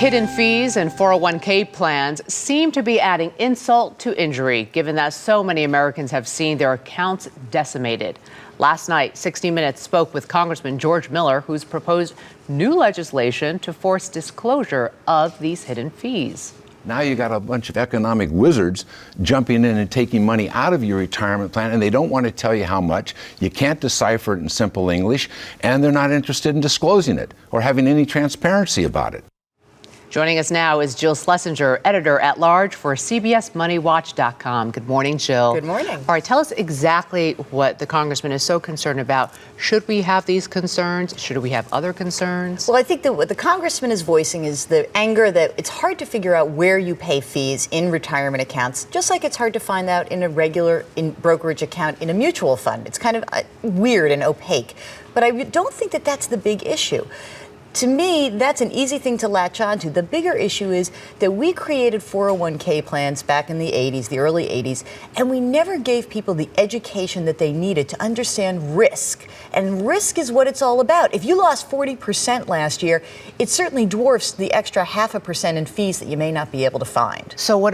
Hidden fees and 401k plans seem to be adding insult to injury, given that so many Americans have seen their accounts decimated. Last night, 60 Minutes spoke with Congressman George Miller, who's proposed new legislation to force disclosure of these hidden fees. Now you got a bunch of economic wizards jumping in and taking money out of your retirement plan, and they don't want to tell you how much. You can't decipher it in simple English, and they're not interested in disclosing it or having any transparency about it. Joining us now is Jill Schlesinger, editor-at-large for CBSMoneyWatch.com. Good morning, Jill. Good morning. All right, tell us exactly what the congressman is so concerned about. Should we have these concerns? Should we have other concerns? Well, I think that what the congressman is voicing is the anger that it's hard to figure out where you pay fees in retirement accounts, just like it's hard to find out in a regular brokerage account in a mutual fund. It's kind of weird and opaque. But I don't think that that's the big issue. To me, that's an easy thing to latch onto. The bigger issue is that we created 401k plans back in the 80s, the early 80s, and we never gave people the education that they needed to understand risk. And risk is what it's all about. If you lost 40% last year, it certainly dwarfs the extra 0.5% in fees that you may not be able to find. So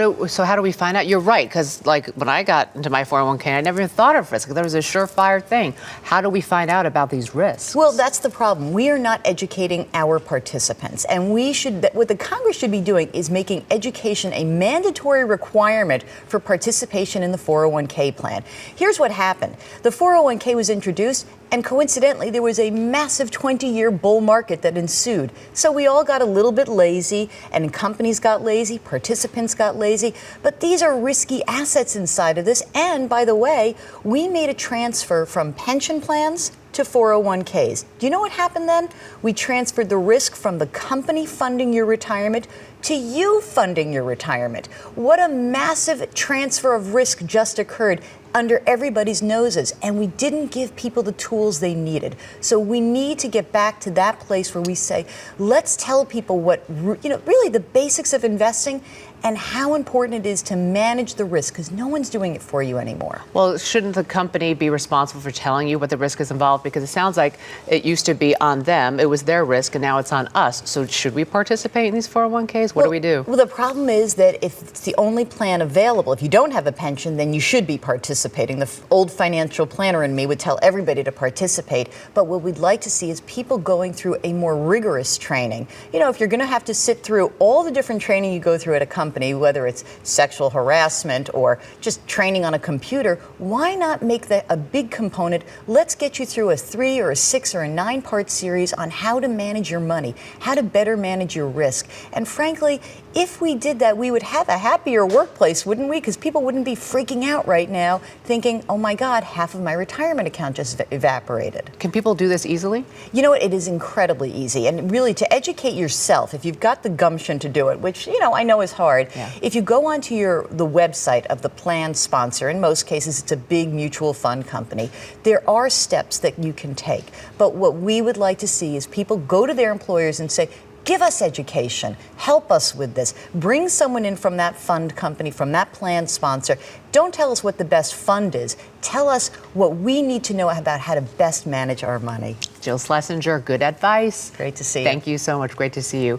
how do we find out? You're right, because like when I got into my 401k, I never even thought of risk. There was a surefire thing. How do we find out about these risks? Well, that's the problem. We are not educating our participants, and what the Congress should be doing is making education a mandatory requirement for participation in the 401k plan. Here's what happened. The 401k was introduced, and coincidentally, there was a massive 20-year bull market that ensued. So we all got a little bit lazy, and companies got lazy, participants got lazy. But these are risky assets inside of this. And by the way, we made a transfer from pension plans to 401ks. Do you know what happened then? We transferred the risk from the company funding your retirement to you funding your retirement. What a massive transfer of risk just occurred under everybody's noses, and we didn't give people the tools they needed. So we need to get back to that place where we say, let's tell people what, really the basics of investing and how important it is to manage the risk, because no one's doing it for you anymore. Well, shouldn't the company be responsible for telling you what the risk is involved? Because it sounds like it used to be on them, it was their risk, and now it's on us. So should we participate in these 401ks? What do we do? Well, the problem is that if it's the only plan available, if you don't have a pension, then you should be participating. The old financial planner in me would tell everybody to participate. But what we'd like to see is people going through a more rigorous training. You know, if you're going to have to sit through all the different training you go through at a company, whether it's sexual harassment or just training on a computer, why not make that a big component? Let's get you through a 3 or a 6 or a 9-part series on how to manage your money, how to better manage your risk. And frankly, if we did that, we would have a happier workplace, wouldn't we? Because people wouldn't be freaking out right now thinking, oh my God, half of my retirement account just evaporated. Can people do this easily? You know what? It is incredibly easy. And really, to educate yourself, if you've got the gumption to do it, which, I know is hard, if you go onto the website of the plan sponsor, in most cases it's a big mutual fund company, there are steps that you can take. But what we would like to see is people go to their employers and say, give us education, help us with this, bring someone in from that fund company, from that plan sponsor. Don't tell us what the best fund is. Tell us what we need to know about how to best manage our money. Jill Schlesinger, good advice. Great to see you. Thank you so much. Great to see you.